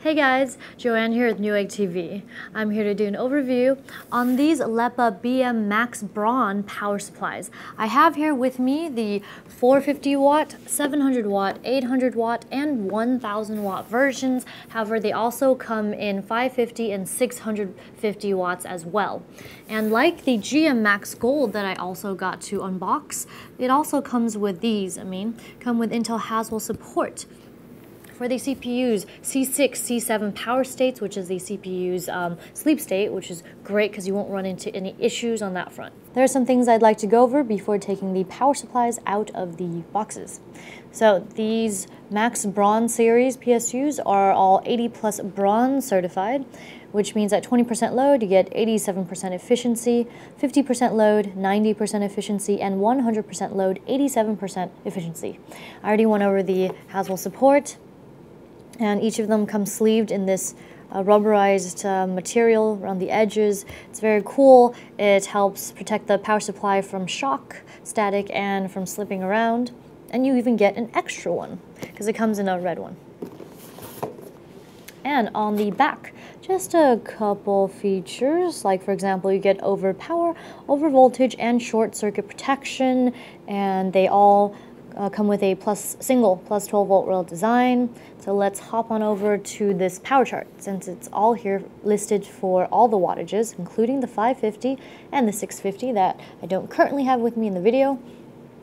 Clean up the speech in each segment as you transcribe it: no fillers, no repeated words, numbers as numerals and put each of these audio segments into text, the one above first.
Hey guys, Joanne here with Newegg TV. I'm here to do an overview on these LEPA MaxBron power supplies. I have here with me the 450 watt, 700 watt, 800 watt, and 1000 watt versions. However, they also come in 550 and 650 watts as well. And like the GM Max Gold that I also got to unbox, it also comes with these, come with Intel Haswell support for the CPU's C6, C7 power states, which is the CPU's sleep state, which is great because you won't run into any issues on that front. There are some things I'd like to go over before taking the power supplies out of the boxes. So these MaxBron series PSUs are all 80 plus Bron certified, which means at 20% load, you get 87% efficiency, 50% load, 90% efficiency, and 100% load, 87% efficiency. I already went over the Haswell support, and each of them comes sleeved in this rubberized material around the edges. It's very cool. It helps protect the power supply from shock, static, and from slipping around. And you even get an extra one because it comes in a red one. And on the back, just a couple features, like for example, you get over power, over voltage, and short circuit protection, and they all come with a single plus 12 volt rail design. So let's hop on over to this power chart, since it's all here listed for all the wattages, including the 550 and the 650 that I don't currently have with me in the video.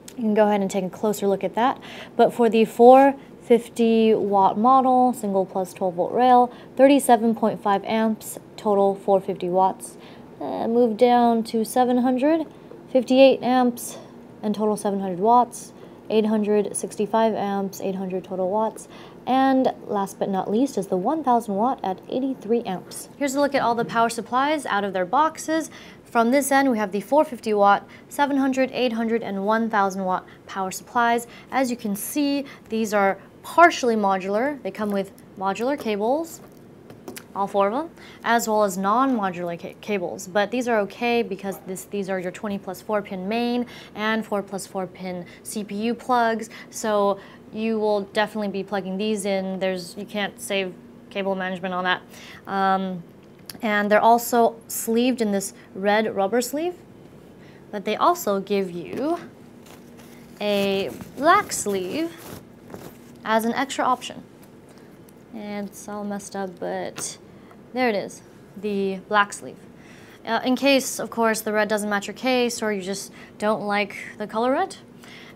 You can go ahead and take a closer look at that. But for the 450 watt model, single plus 12 volt rail, 37.5 amps, total 450 watts. Move down to 700, 58 amps, and total 700 watts. 865 amps, 800 total watts, and last but not least is the 1000 watt at 83 amps. Here's a look at all the power supplies out of their boxes. From this end, we have the 450 watt, 700, 800, and 1000 watt power supplies. As you can see, these are partially modular. They come with modular cables, all four of them, as well as non-modular cables. But these are okay because these are your 20 plus 4 pin main and 4 plus 4 pin CPU plugs. So you will definitely be plugging these in. You can't save cable management on that. And they're also sleeved in this red rubber sleeve, but they also give you a black sleeve as an extra option. And it's all messed up, but there it is, the black sleeve. In case, of course, the red doesn't match your case or you just don't like the color red.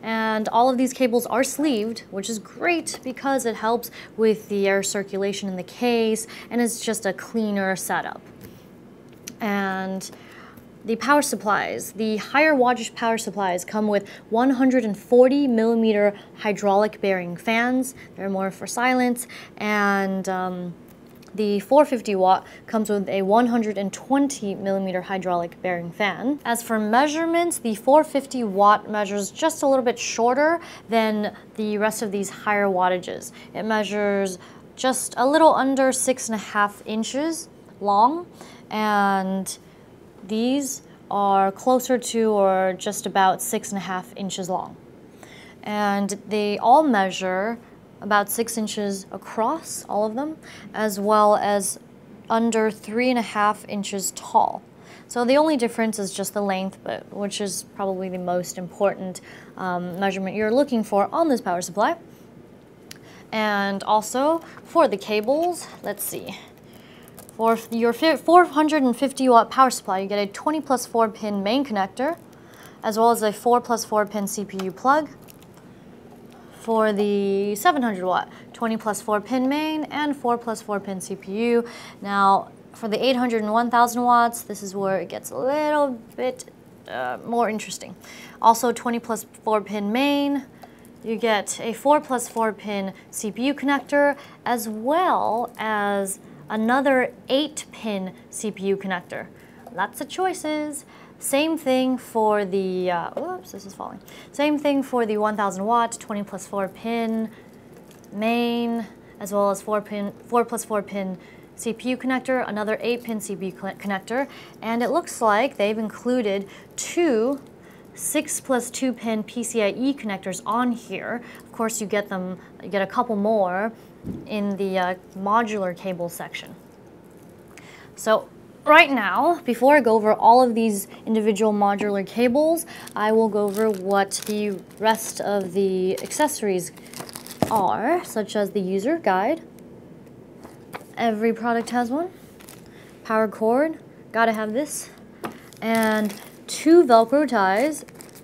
And all of these cables are sleeved, which is great because it helps with the air circulation in the case, and it's just a cleaner setup. And the power supplies, the higher wattage power supplies come with 140 millimeter hydraulic bearing fans. They're more for silence, and the 450 watt comes with a 120 millimeter hydraulic bearing fan. As for measurements, the 450 watt measures just a little bit shorter than the rest of these higher wattages. It measures just a little under 6.5 inches long, and these are closer to or just about 6.5 inches long. And they all measure about 6 inches across, all of them, as well as under 3.5 inches tall. So the only difference is just the length, but which is probably the most important measurement you're looking for on this power supply. And also for the cables, let's see. For your 450 watt power supply, you get a 20 plus 4 pin main connector, as well as a 4 plus 4 pin CPU plug. For the 700 watt, 20 plus 4 pin main and 4 plus 4 pin CPU. Now, for the 800 and 1000 watts, this is where it gets a little bit more interesting. Also 20 plus 4 pin main, you get a 4 plus 4 pin CPU connector, as well as another 8 pin CPU connector. Lots of choices. Same thing for the, oops, this is falling. Same thing for the 1000 watt, 20 plus 4 pin main, as well as 4 plus 4 pin CPU connector, another 8 pin CPU connector, and it looks like they've included two 6 plus 2 pin PCIe connectors on here. Of course, you get a couple more in the modular cable section. So right now, before I go over all of these individual modular cables, I will go over what the rest of the accessories are, such as the user guide. Every product has one. Power cord, gotta have this. And 2 Velcro ties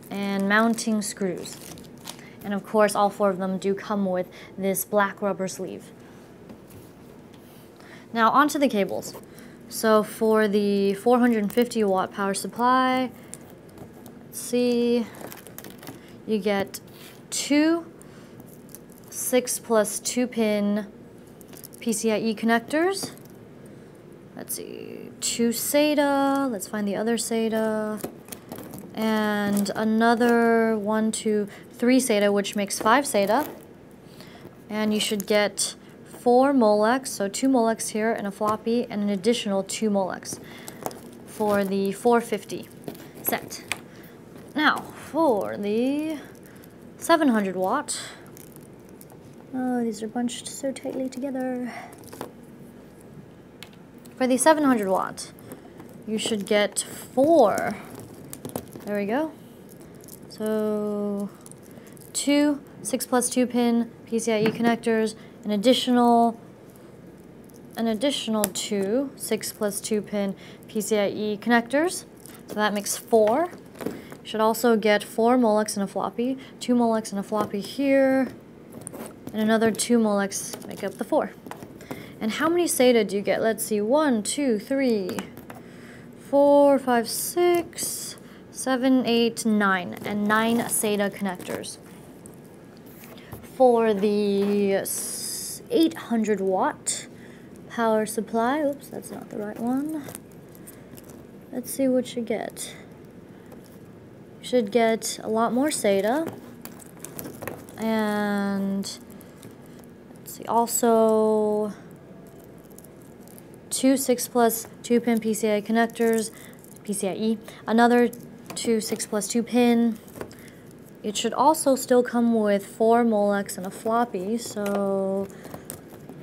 and mounting screws. And of course, all 4 of them do come with this black rubber sleeve. Now onto the cables. So for the 450 watt power supply, let's see, you get 2 6+2 pin PCIe connectors. Let's see, 2 SATA, let's find the other SATA, and another 1, 2, 3 SATA, which makes 5 SATA. And you should get 4 Molex, so 2 Molex here and a floppy, and an additional 2 Molex for the 450 set. Now, for the 700 watt, oh, these are bunched so tightly together. For the 700 watt, you should get 4. There we go. So 2 6+2 pin PCIe connectors, an additional 2 6+2 pin PCIe connectors. So that makes 4. You should also get 4 Molex and a floppy, 2 Molex and a floppy here, and another 2 Molex make up the 4. And how many SATA do you get? Let's see, 1, 2, 3, 4, 5, 6, 7, 8, 9, and 9 SATA connectors. For the 800 watt power supply, oops, that's not the right one. Let's see what you get. You should get a lot more SATA, and let's see, also 2 6+2 pin PCIe connectors, PCIe, another 2 6+2 pin. It should also still come with 4 Molex and a floppy, so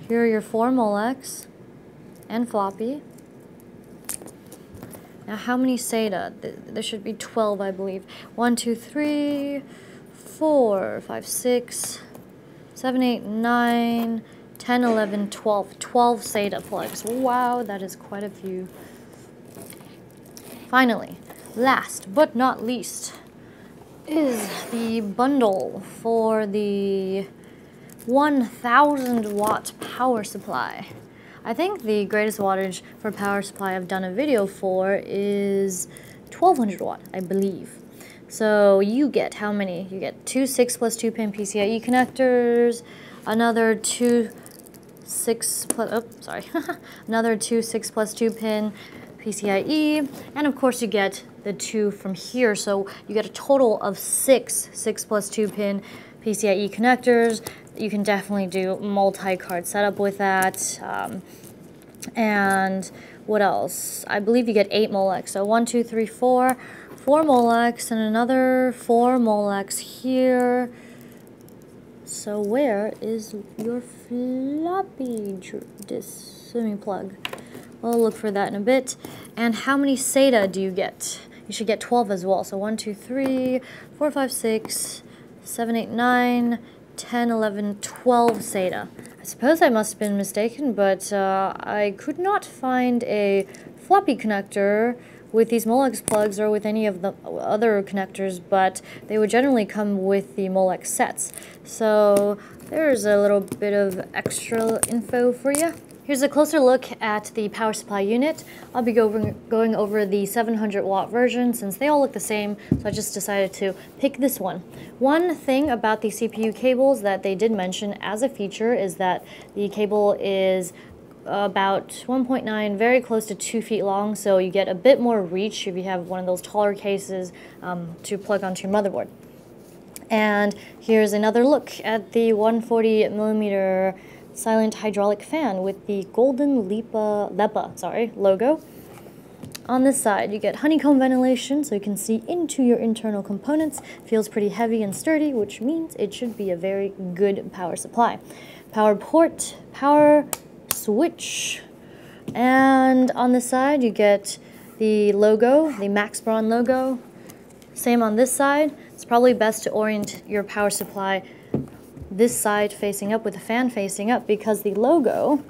here are your 4 Molex and floppy. Now how many SATA? There should be 12, I believe. 1, 2, 3, 4, 5, 6, 7, 8, 9, 10, 11, 12. 12 SATA plugs. Wow, that is quite a few. Finally, last but not least, is the bundle for the 1000 watt power supply. I think the greatest wattage for power supply I've done a video for is 1200 watt, I believe. So you get how many? You get 2 6+2 pin PCIe connectors, another 2 another 2 6+2 pin PCIe, and of course you get the 2 from here, so you get a total of 6 6+2 pin PCIe connectors. You can definitely do multi-card setup with that. And what else? I believe you get 8 Molex, so 1, 2, 3, 4 Molex, and another 4 Molex here. So where is your floppy disk? Let me plug. We'll look for that in a bit. And how many SATA do you get? You should get 12 as well. So 1, 2, 3, 4, 5, 6, 7, 8, 9, 10, 11, 12 SATA. I suppose I must have been mistaken, but I could not find a floppy connector with these Molex plugs or with any of the other connectors, but they would generally come with the Molex sets. So there's a little bit of extra info for you. Here's a closer look at the power supply unit. I'll be going over the 700 watt version since they all look the same, so I just decided to pick this one. One thing about the CPU cables that they did mention as a feature is that the cable is about 1.9, very close to 2 feet long, so you get a bit more reach if you have one of those taller cases to plug onto your motherboard. And here's another look at the 140mm silent hydraulic fan with the golden LEPA logo. On this side, you get honeycomb ventilation, so you can see into your internal components. Feels pretty heavy and sturdy, which means it should be a very good power supply. Power port, power switch. And on this side, you get the logo, the MaxBron logo. Same on this side. It's probably best to orient your power supply this side facing up with the fan facing up, because the logo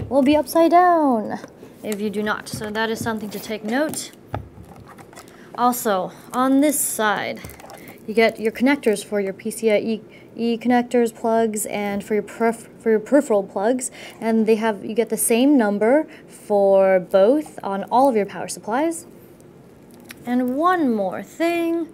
will be upside down if you do not. So that is something to take note. Also, on this side, you get your connectors for your PCIe connectors, plugs, and for your peripheral plugs. And you get the same number for both on all of your power supplies. And one more thing.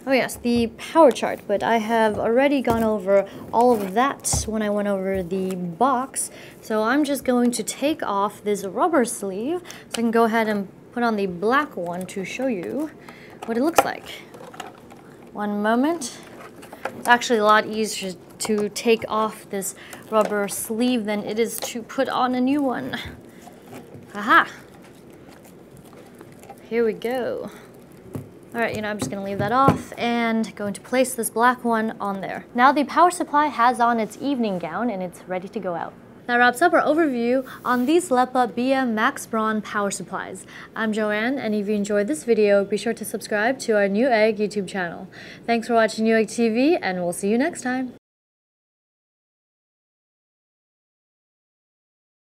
Oh yes, the power chart, but I have already gone over all of that when I went over the box. So I'm just going to take off this rubber sleeve so I can go ahead and put on the black one to show you what it looks like. One moment. It's actually a lot easier to take off this rubber sleeve than it is to put on a new one. Aha! Here we go. Alright, I'm just going to leave that off and going to place this black one on there. Now the power supply has on its evening gown and it's ready to go out. That wraps up our overview on these LEPA MaxBron power supplies. I'm Joanne, and if you enjoyed this video, be sure to subscribe to our Newegg YouTube channel. Thanks for watching Newegg TV, and we'll see you next time.